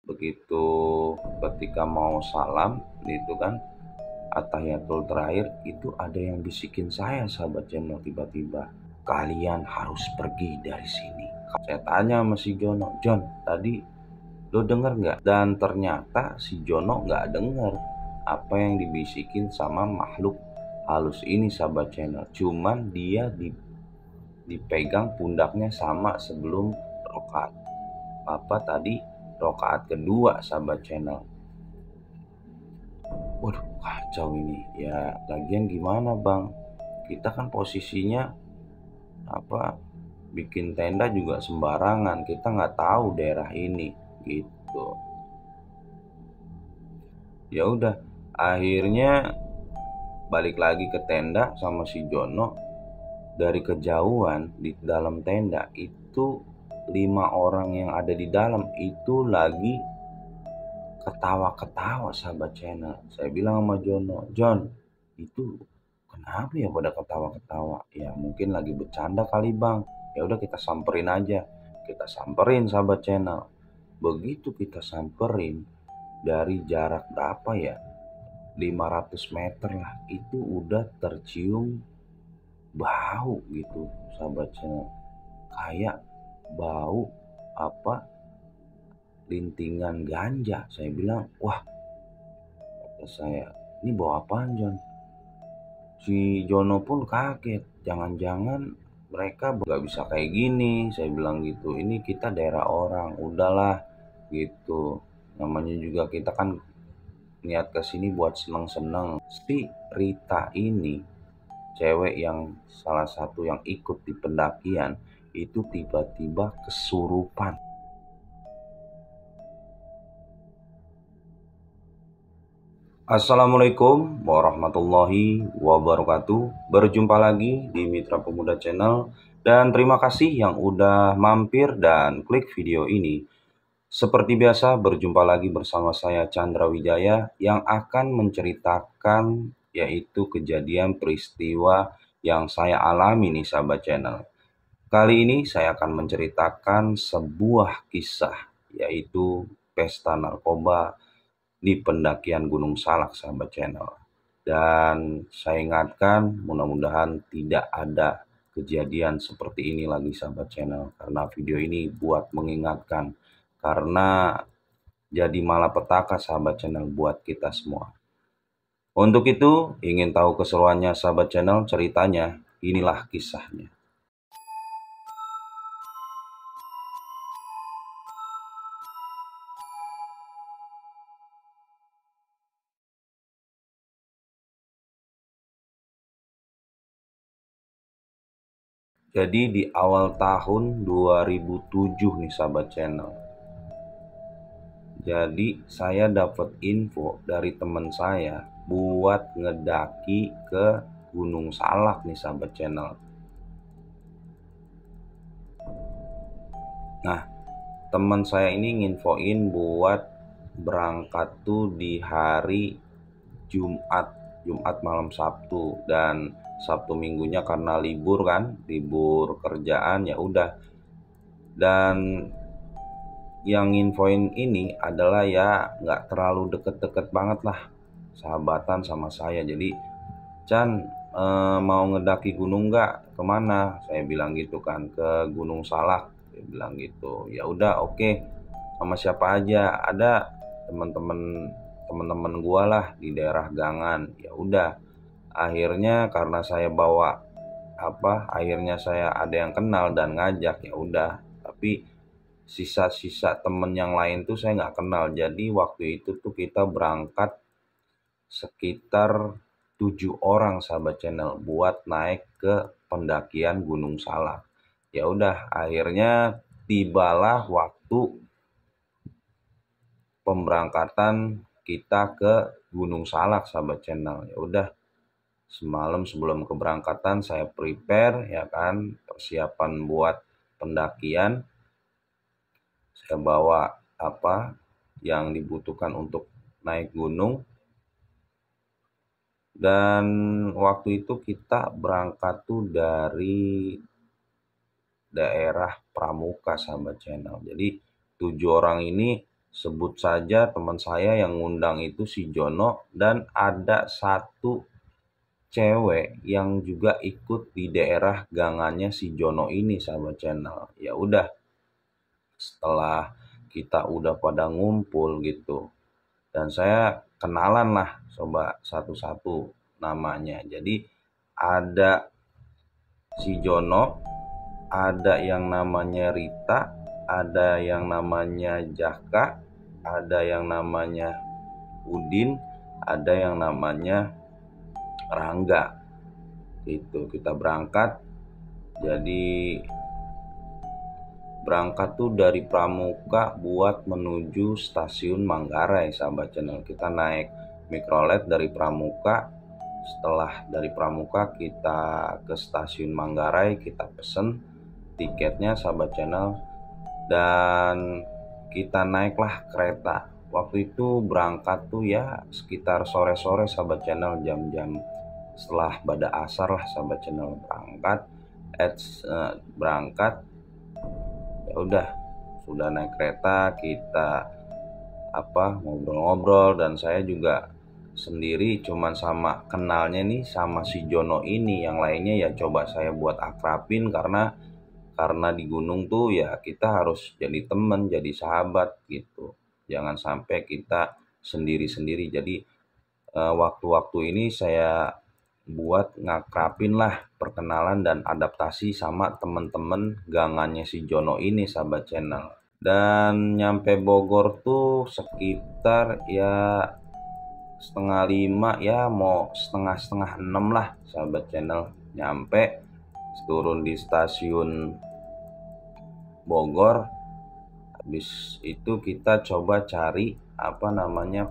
begitu ketika mau salam itu kan atahiyatul terakhir itu ada yang bisikin saya sahabat channel tiba-tiba, "Kalian harus pergi dari sini." Saya tanya sama si Jono, "Jon, tadi lo denger nggak?" Dan ternyata si Jono nggak denger apa yang dibisikin sama makhluk halus ini sahabat channel. Cuman dia dipegang pundaknya sama sebelum rokaat apa tadi rokaat kedua sahabat channel. Waduh, kacau ini. Ya, lagian gimana, Bang? Kita kan posisinya apa bikin tenda juga sembarangan. Kita nggak tahu daerah ini gitu. Ya udah, akhirnya balik lagi ke tenda sama si Jono. Dari kejauhan di dalam tenda itu 5 orang yang ada di dalam itu lagi ketawa-ketawa sahabat channel. Saya bilang sama Jono, "Jon, itu kenapa ya pada ketawa-ketawa?" "Ya mungkin lagi bercanda kali bang." "Ya udah kita samperin aja." Kita samperin sahabat channel. Begitu kita samperin, dari jarak berapa ya, 500 meter lah, itu udah tercium bau gitu sahabat channel. Kayak bau apa, lintingan ganja. Saya bilang, "Wah," kata saya, "ini bau apaan Jon?" Si Jono pun kaget, "Jangan-jangan mereka nggak bisa kayak gini." Saya bilang gitu, "Ini kita daerah orang, udahlah gitu. Namanya juga kita kan niat kesini buat seneng-seneng." Si Rita ini, cewek yang salah satu yang ikut di pendakian, itu tiba-tiba kesurupan. Assalamualaikum warahmatullahi wabarakatuh. Berjumpa lagi di Mitra Pemuda Channel, dan terima kasih yang udah mampir dan klik video ini. Seperti biasa, berjumpa lagi bersama saya Chandra Wijaya yang akan menceritakan yaitu kejadian peristiwa yang saya alami nih sahabat channel. Kali ini saya akan menceritakan sebuah kisah yaitu pesta narkoba di pendakian Gunung Salak sahabat channel. Dan saya ingatkan mudah-mudahan tidak ada kejadian seperti ini lagi sahabat channel, karena video ini buat mengingatkan, karena jadi malapetaka sahabat channel buat kita semua. Untuk itu, ingin tahu keseruannya sahabat channel, ceritanya, inilah kisahnya. Jadi di awal tahun 2007 nih sahabat channel. Jadi saya dapat info dari teman saya buat ngedaki ke Gunung Salak nih sahabat channel. Nah, teman saya ini nginfoin buat berangkat tuh di hari Jumat, Jumat malam Sabtu, dan Sabtu minggunya karena libur kan, libur kerjaan ya udah. Dan yang nginfoin ini adalah ya nggak terlalu deket-deket banget lah, sahabatan sama saya. Jadi, "Chan, mau ngedaki gunung nggak? Kemana?" Saya bilang gitu kan, "Ke Gunung Salak." Dia bilang gitu. "Ya udah, oke. Sama siapa aja?" "Ada teman-teman gua lah di daerah Gangan." Ya udah. Akhirnya karena saya bawa akhirnya saya ada yang kenal dan ngajak, ya udah. Tapi sisa-sisa temen yang lain tuh saya nggak kenal. Jadi waktu itu tuh kita berangkat sekitar 7 orang sahabat channel buat naik ke pendakian Gunung Salak. Ya udah, akhirnya tibalah waktu pemberangkatan kita ke Gunung Salak sahabat channel. Ya udah, semalam sebelum keberangkatan saya prepare ya kan, persiapan buat pendakian. Saya bawa apa yang dibutuhkan untuk naik gunung. Dan waktu itu kita berangkat tuh dari daerah Pramuka sahabat channel. Jadi 7 orang ini sebut saja teman saya yang ngundang itu si Jono, dan ada satu cewek yang juga ikut di daerah gangannya si Jono ini, sahabat channel. Ya udah, setelah kita udah pada ngumpul gitu, dan saya kenalan lah coba satu-satu namanya. Jadi ada si Jono, ada yang namanya Rita, ada yang namanya Jaka, ada yang namanya Udin, ada yang namanya Rangga. Itu kita berangkat. Jadi berangkat tuh dari Pramuka buat menuju stasiun Manggarai, sahabat channel. Kita naik mikrolet dari Pramuka. Setelah dari Pramuka kita ke stasiun Manggarai, kita pesen tiketnya, sahabat channel, dan kita naiklah kereta. Waktu itu berangkat tuh ya sekitar sore-sore, sahabat channel, jam-jam setelah pada asar lah, sahabat channel. Berangkat ya udah, sudah naik kereta kita ngobrol-ngobrol, dan saya juga sendiri cuman sama kenalnya nih sama si Jono ini. Yang lainnya ya coba saya buat akrabin, karena di gunung tuh ya kita harus jadi temen, jadi sahabat gitu. Jangan sampai kita sendiri-sendiri. Jadi waktu-waktu ini saya buat ngakrapin lah, perkenalan dan adaptasi sama temen-temen gangannya si Jono ini, sahabat channel. Dan nyampe Bogor tuh sekitar ya setengah lima, ya mau setengah enam lah, sahabat channel. Nyampe, turun di stasiun Bogor. Habis itu kita coba cari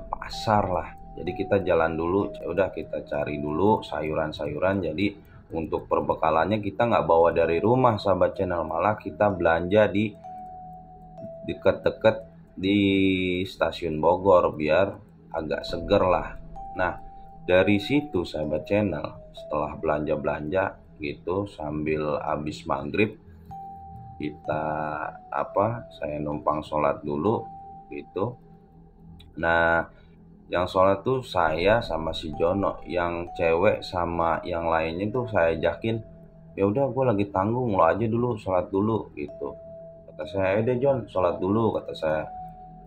pasar lah. Jadi kita jalan dulu, ya udah kita cari dulu sayuran-sayuran. Jadi untuk perbekalannya kita nggak bawa dari rumah, sahabat channel, malah kita belanja di deket-deket di stasiun Bogor biar agak seger lah. Nah, dari situ, sahabat channel, setelah belanja-belanja gitu sambil habis maghrib, kita saya numpang sholat dulu gitu. Nah, yang sholat tuh saya sama si Jono, yang cewek sama yang lainnya tuh saya ajakin, ya udah gue lagi tanggung, lo aja dulu sholat dulu gitu. Kata saya, deh Jon, sholat dulu, kata saya.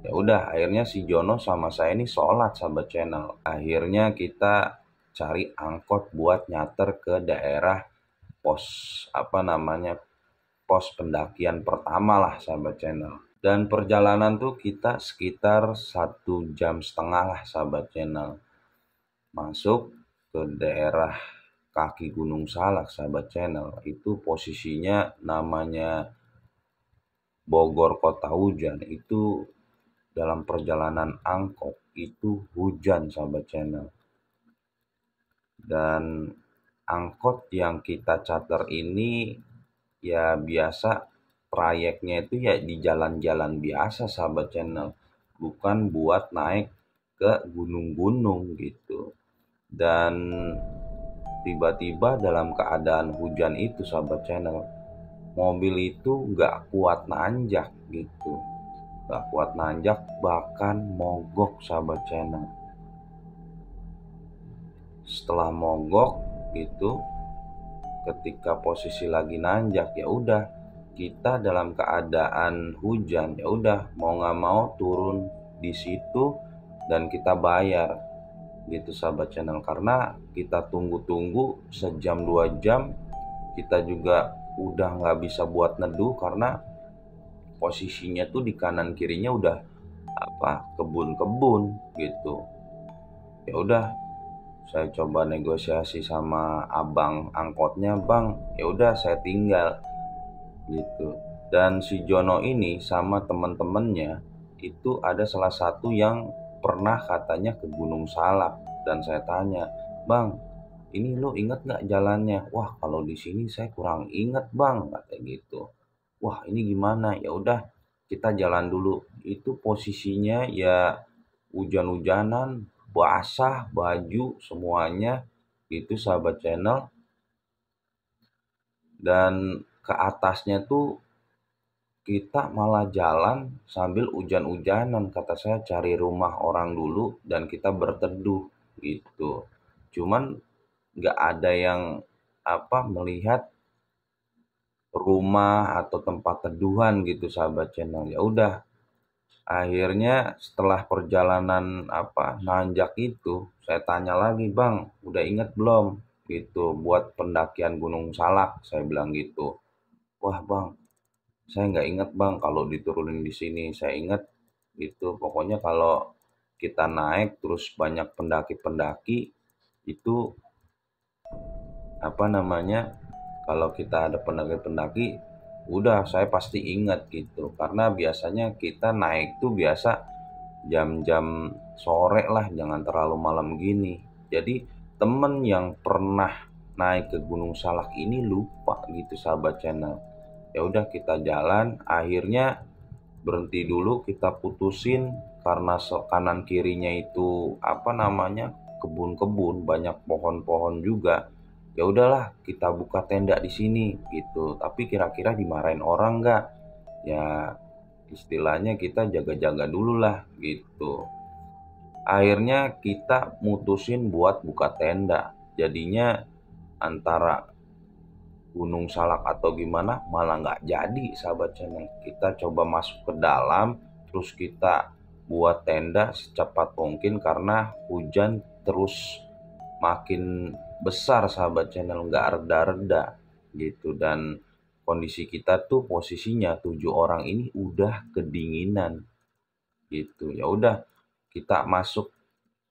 Ya udah, akhirnya si Jono sama saya ini sholat, sahabat channel. Akhirnya kita cari angkot buat nyater ke daerah pos pos pendakian pertama lah, sahabat channel. Dan perjalanan tuh kita sekitar 1,5 jam lah, sahabat channel, masuk ke daerah kaki Gunung Salak, sahabat channel. Itu posisinya namanya Bogor Kota Hujan. Itu dalam perjalanan angkot itu hujan, sahabat channel. Dan angkot yang kita charter ini ya biasa trayeknya itu ya di jalan-jalan biasa, sahabat channel, bukan buat naik ke gunung-gunung gitu. Dan tiba-tiba dalam keadaan hujan itu, sahabat channel, mobil itu nggak kuat nanjak gitu, nggak kuat nanjak, bahkan mogok, sahabat channel. Setelah mogok gitu, ketika posisi lagi nanjak, ya udah kita dalam keadaan hujan, ya udah mau nggak mau turun di situ dan kita bayar gitu, sahabat channel. Karena kita tunggu-tunggu sejam 2 jam, kita juga udah nggak bisa buat neduh karena posisinya tuh di kanan kirinya udah kebun-kebun gitu. Ya udah, saya coba negosiasi sama abang angkotnya, bang, ya udah saya tinggal gitu. Dan si Jono ini sama teman-temannya itu ada salah satu yang pernah katanya ke Gunung Salak, dan saya tanya, bang, ini lo inget nggak jalannya? Wah, kalau di sini saya kurang inget bang, kata gitu. Wah, ini gimana? Ya udah, kita jalan dulu. Itu posisinya ya hujan-hujanan, basah baju semuanya itu, sahabat channel. Dan ke atasnya tuh kita malah jalan sambil hujan-hujanan, kata saya cari rumah orang dulu dan kita berteduh gitu. Cuman nggak ada yang melihat rumah atau tempat teduhan gitu sahabat channel. Ya udah, akhirnya setelah perjalanan nanjak itu, saya tanya lagi, "Bang, udah inget belum gitu buat pendakian Gunung Salak?" Saya bilang gitu. "Wah, Bang, saya nggak inget, Bang, kalau diturunin di sini. Saya inget gitu. Pokoknya kalau kita naik terus banyak pendaki-pendaki itu apa namanya, kalau kita ada pendaki-pendaki, udah saya pasti ingat gitu. Karena biasanya kita naik tuh biasa jam-jam sore lah, jangan terlalu malam gini. Jadi temen yang pernah naik ke Gunung Salak ini lupa gitu sahabat channel. Ya udah kita jalan, akhirnya berhenti dulu, kita putusin karena kanan kirinya itu kebun-kebun, banyak pohon-pohon juga. Ya udahlah, kita buka tenda di sini gitu. Tapi kira-kira dimarahin orang nggak? Ya istilahnya kita jaga-jaga dulu lah gitu. Akhirnya kita mutusin buat buka tenda. Jadinya antara Gunung Salak atau gimana malah nggak jadi sahabat channel. Kita coba masuk ke dalam, terus kita buat tenda secepat mungkin karena hujan terus makin besar sahabat channel, nggak reda-reda gitu. Dan kondisi kita tuh posisinya 7 orang ini udah kedinginan gitu. Ya udah, kita masuk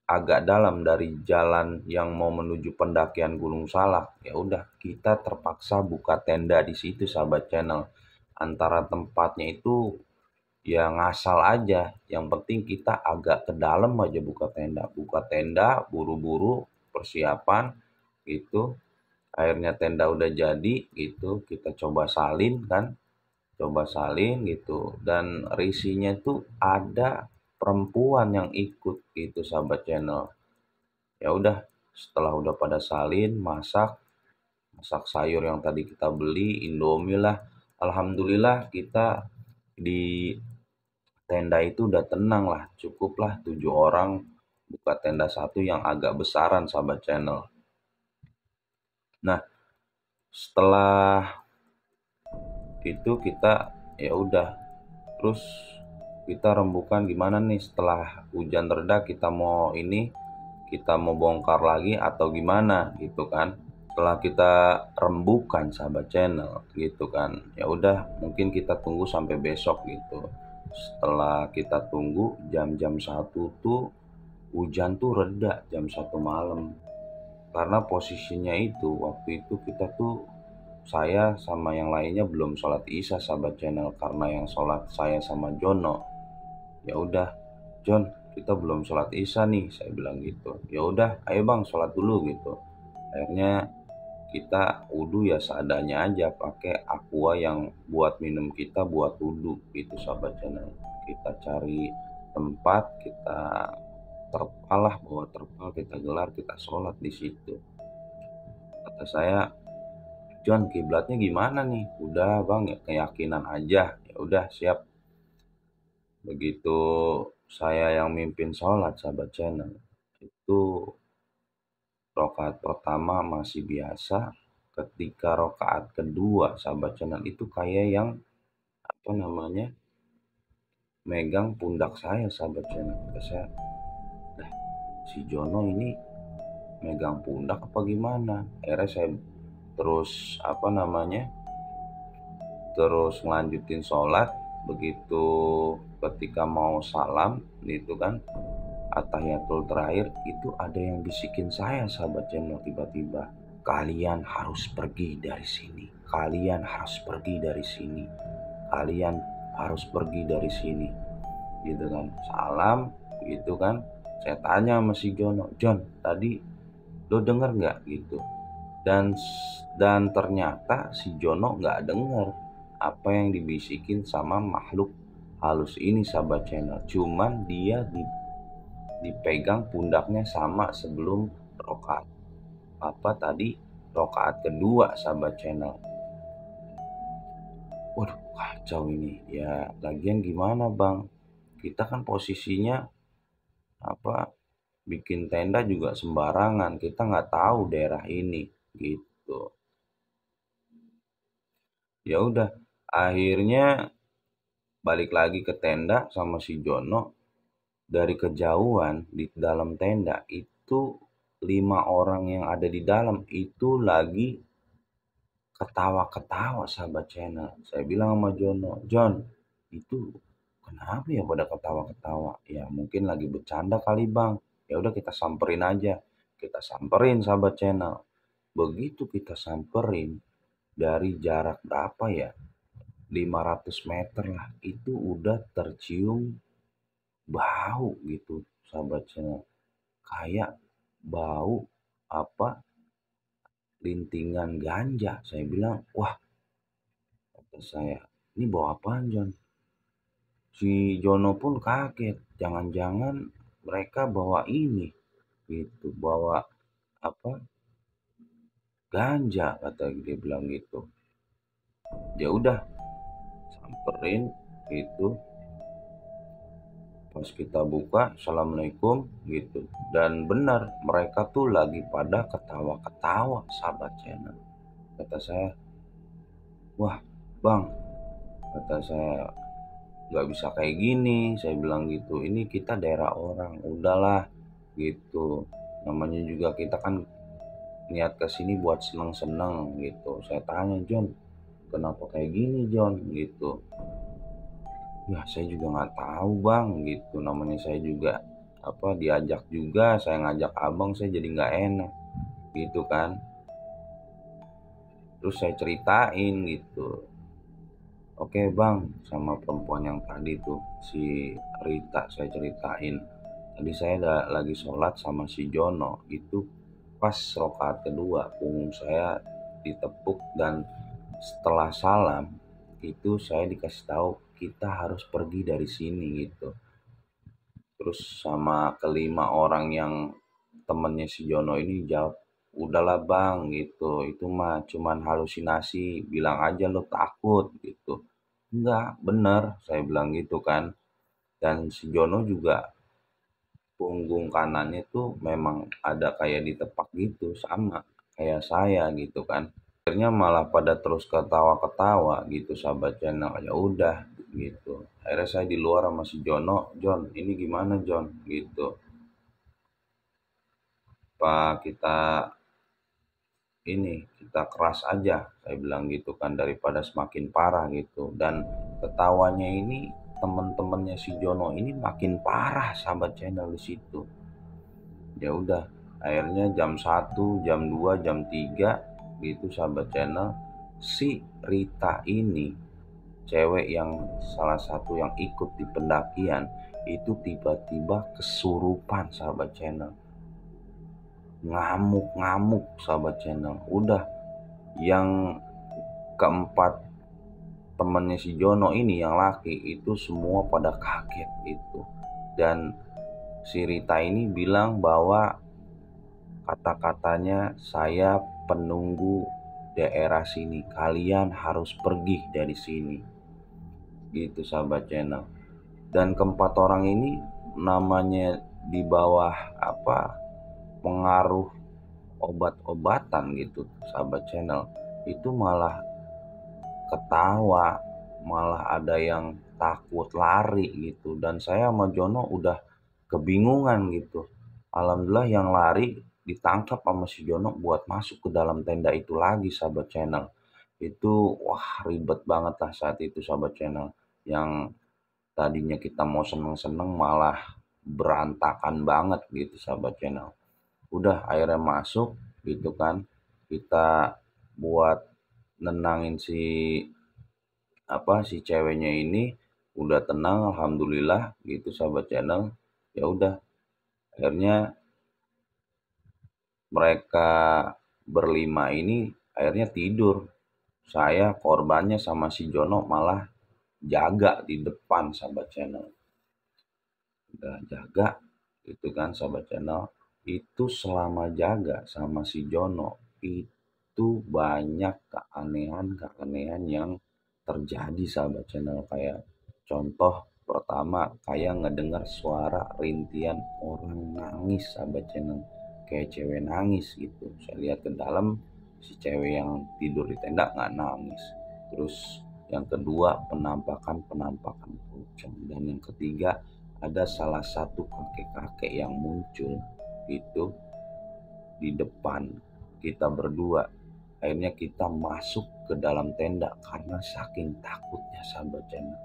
agak dalam dari jalan yang mau menuju pendakian Gunung Salak. Ya udah, kita terpaksa buka tenda di situ sahabat channel. Antara tempatnya itu ya ngasal aja. Yang penting kita agak ke dalam aja buka tenda. Buka tenda, buru-buru persiapan gitu. Akhirnya tenda udah jadi gitu. Kita coba salin kan. Coba salin gitu. Dan risinya tuh ada perempuan yang ikut gitu sahabat channel. Ya udah, setelah udah pada salin, masak sayur yang tadi kita beli, Indomie lah. Alhamdulillah kita di tenda itu udah tenang lah, cukup lah 7 orang buka tenda satu yang agak besaran sahabat channel. Nah, setelah itu kita ya udah, terus kita rembukan gimana nih setelah hujan reda, kita mau bongkar lagi atau gimana gitu kan. Setelah kita rembukan sahabat channel gitu kan, ya udah mungkin kita tunggu sampai besok gitu. Setelah kita tunggu jam-jam 1 tuh hujan tuh reda jam 1 malam. Karena posisinya itu waktu itu kita tuh, saya sama yang lainnya belum sholat isya sahabat channel, karena yang sholat saya sama Jono. Ya udah, "John, kita belum sholat isya nih," saya bilang gitu. "Ya udah, ayo Bang sholat dulu," gitu. Akhirnya kita wudhu ya seadanya aja, pakai aqua yang buat minum, kita buat wudhu gitu sahabat channel. Kita cari tempat, kita terpal lah, bawa terpal, kita gelar, kita sholat di situ. Kata saya, "John, kiblatnya gimana nih?" "Udah Bang, ya keyakinan aja." "Ya udah, siap." Begitu saya yang mimpin sholat sahabat channel, itu rokaat pertama masih biasa. Ketika rokaat kedua sahabat channel itu kayak yang megang pundak saya sahabat channel. Kata saya, "Dah, si Jono ini megang pundak apa gimana?" Akhirnya saya terus terus ngelanjutin sholat. Begitu ketika mau salam itu kan, atahiyatul terakhir itu ada yang bisikin saya sahabat channel tiba-tiba, "Kalian harus pergi dari sini. Kalian harus pergi dari sini. Kalian harus pergi dari sini." Gitu kan. Salam gitu kan. Saya tanya sama si Jono, "John, tadi lo denger nggak?" gitu. Dan ternyata si Jono nggak denger apa yang dibisikin sama makhluk halus ini sahabat channel. Cuman dia dipegang pundaknya sama sebelum rokaat rokaat kedua sahabat channel. Waduh, kacau ini. Ya lagian gimana Bang, kita kan posisinya apa, bikin tenda juga sembarangan, kita nggak tahu daerah ini, gitu. Ya udah, akhirnya balik lagi ke tenda sama si Jono. Dari kejauhan di dalam tenda itu 5 orang yang ada di dalam itu lagi ketawa-ketawa sahabat channel. Saya bilang sama Jono, John, itu kenapa ya pada ketawa-ketawa? Ya mungkin lagi bercanda kali bang. Ya udah kita samperin aja. Kita samperin sahabat channel. Begitu kita samperin, dari jarak berapa ya? 500 meter lah. Itu udah tercium bau gitu sahabat channel. Kayak bau apa, lintingan ganja. Saya bilang, wah, kata saya, ini bau apaan John? Si Jono pun kaget, jangan-jangan mereka bawa ini, gitu, bawa apa, ganja, kata dia bilang gitu. Ya udah, samperin itu, pas kita buka, assalamualaikum gitu. Dan benar, mereka tuh lagi pada ketawa-ketawa sahabat channel. Kata saya, wah bang, kata saya, nggak bisa kayak gini, saya bilang gitu, ini kita daerah orang, udahlah gitu, namanya juga kita kan niat kesini buat seneng-seneng gitu. Saya tanya, John, kenapa kayak gini John gitu? Ya saya juga nggak tahu bang gitu, namanya saya juga apa, diajak juga, saya ngajak abang, saya jadi nggak enak gitu kan. Terus saya ceritain gitu, oke bang, sama perempuan yang tadi tuh, si Rita, saya ceritain. Tadi saya lagi sholat sama si Jono, itu pas rokaat kedua, punggung saya ditepuk dan setelah salam, itu saya dikasih tahu kita harus pergi dari sini gitu. Terus sama kelima orang yang temennya si Jono ini jawab, udahlah bang gitu, itu mah cuman halusinasi, bilang aja lo takut gitu. Enggak, bener, saya bilang gitu kan. Dan si Jono juga punggung kanannya tuh memang ada kayak ditepak gitu, sama kayak saya gitu kan. Akhirnya malah pada terus ketawa-ketawa gitu sahabat channel. Ya udah gitu. Akhirnya saya di luar sama si Jono, John, ini gimana John gitu. Pak kita ini kita keras aja, saya bilang gitu kan, daripada semakin parah gitu. Dan ketawanya ini temen-temennya si Jono ini makin parah sahabat channel di situ. Ya udah, akhirnya jam 1, jam 2, jam 3 gitu sahabat channel, si Rita ini, cewek yang salah satu yang ikut di pendakian, itu tiba-tiba kesurupan sahabat channel, ngamuk-ngamuk sahabat channel. Udah, yang keempat temennya si Jono ini yang laki itu semua pada kaget itu. Dan si Rita ini bilang bahwa kata-katanya, saya penunggu daerah sini, kalian harus pergi dari sini gitu sahabat channel. Dan keempat orang ini namanya di bawah apa, pengaruh obat-obatan gitu sahabat channel, itu malah ketawa, malah ada yang takut lari gitu. Dan saya sama Jono udah kebingungan gitu. Alhamdulillah yang lari ditangkap sama si Jono buat masuk ke dalam tenda itu lagi sahabat channel. Itu wah ribet banget lah saat itu sahabat channel. Yang tadinya kita mau seneng-seneng malah berantakan banget gitu sahabat channel. Udah akhirnya masuk gitu kan. Kita buat nenangin si apa, si ceweknya ini udah tenang alhamdulillah gitu sahabat channel. Ya udah, akhirnya mereka berlima ini akhirnya tidur. Saya korbannya sama si Jono malah jaga di depan sahabat channel. Udah jaga itu kan sahabat channel. Itu selama jaga sama si Jono itu banyak keanehan-keanehan yang terjadi sahabat channel. Kayak contoh pertama, kayak ngedengar suara rintian orang nangis sahabat channel, kayak cewek nangis gitu. Saya lihat ke dalam, si cewek yang tidur di tenda nggak nangis. Terus yang kedua, penampakan pocong. Dan yang ketiga, ada salah satu kakek-kakek yang muncul itu di depan kita berdua. Akhirnya kita masuk ke dalam tenda karena saking takutnya sahabat channel.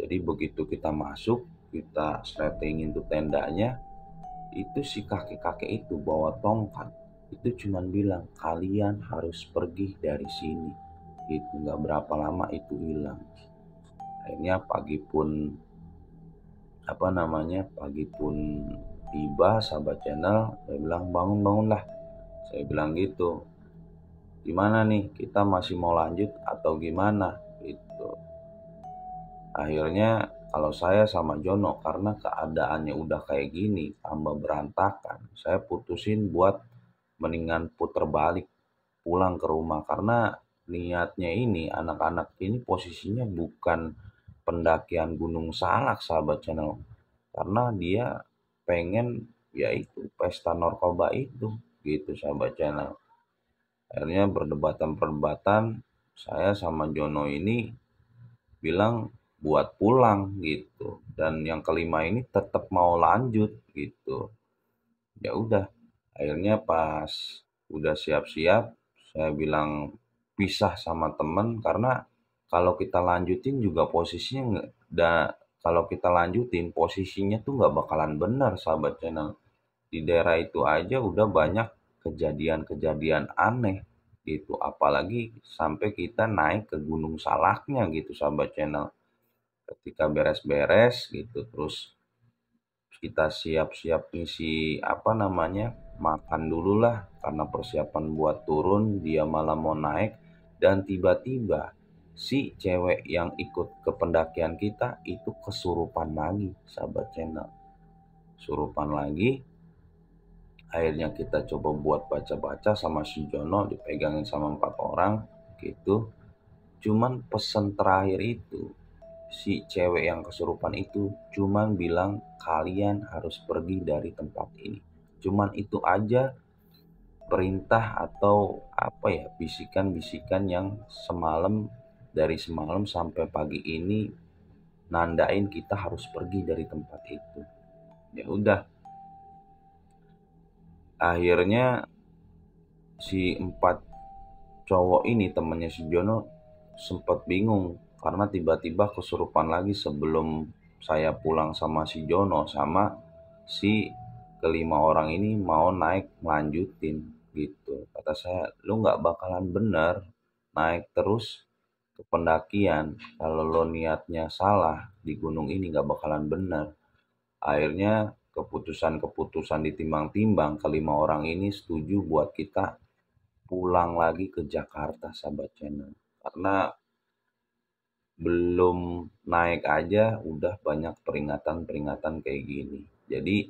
Jadi begitu kita masuk, kita settingin tuh tendanya, itu si kakek-kakek itu bawa tongkat. Itu cuman bilang, kalian harus pergi dari sini. Itu nggak berapa lama itu hilang. Akhirnya pagi pun tiba sahabat channel. Saya bilang, bangunlah. Saya bilang gitu, gimana nih, kita masih mau lanjut atau gimana gitu. Akhirnya kalau saya sama Jono, karena keadaannya udah kayak gini tambah berantakan, saya putusin buat mendingan puter balik pulang ke rumah. Karena niatnya ini, anak-anak ini posisinya bukan pendakian Gunung Salak sahabat channel, karena dia pengen yaitu pesta narkoba itu gitu sahabat channel. Akhirnya perdebatan, saya sama Jono ini bilang buat pulang gitu, dan yang kelima ini tetap mau lanjut gitu. Ya udah, akhirnya pas udah siap-siap, saya bilang pisah sama temen, karena kalau kita lanjutin juga posisinya kalau kita lanjutin posisinya tuh nggak bakalan benar sahabat channel. Di daerah itu aja udah banyak kejadian-kejadian aneh gitu, apalagi sampai kita naik ke Gunung Salaknya gitu sahabat channel. Ketika beres-beres gitu, terus kita siap-siap ngisi makan dulu lah, karena persiapan buat turun, dia malah mau naik. Dan tiba-tiba si cewek yang ikut ke pendakian kita itu kesurupan lagi sahabat channel, surupan lagi. Akhirnya kita coba buat baca-baca sama si Jono, dipegangin sama 4 orang gitu. Cuman pesen terakhir itu, si cewek yang kesurupan itu cuman bilang, kalian harus pergi dari tempat ini. Cuman itu aja perintah atau bisikan-bisikan yang dari semalam sampai pagi ini nandain kita harus pergi dari tempat itu. Ya udah, akhirnya si 4 cowok ini, temennya si Jono, sempat bingung karena tiba-tiba kesurupan lagi sebelum saya pulang sama si Jono. Sama si kelima orang ini mau naik lanjutin gitu. Kata saya, lu nggak bakalan bener naik terus ke pendakian. Kalau lo niatnya salah di gunung ini nggak bakalan bener. Akhirnya keputusan ditimbang-timbang, kelima orang ini setuju buat kita pulang lagi ke Jakarta sahabat channel. Karena belum naik aja udah banyak peringatan kayak gini. Jadi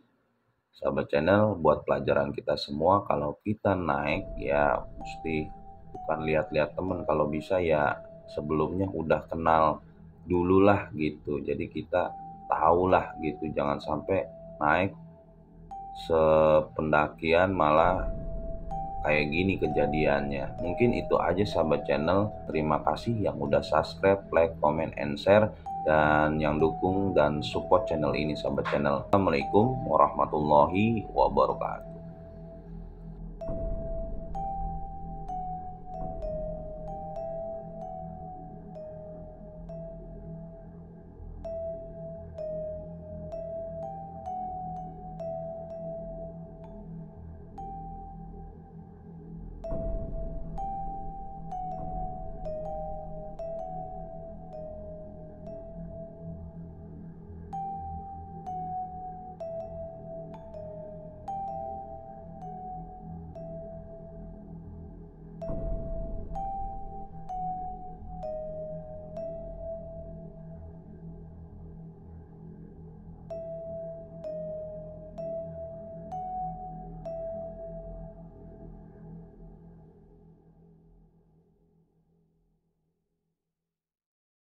sahabat channel, buat pelajaran kita semua, kalau kita naik ya mesti bukan lihat-lihat temen, kalau bisa ya sebelumnya udah kenal dulu lah gitu. Jadi kita tahulah gitu, jangan sampai naik sependakian malah kayak gini kejadiannya. Mungkin itu aja sahabat channel. Terima kasih yang udah subscribe, like, comment, and share, dan yang dukung dan support channel ini sahabat channel. Assalamualaikum warahmatullahi wabarakatuh.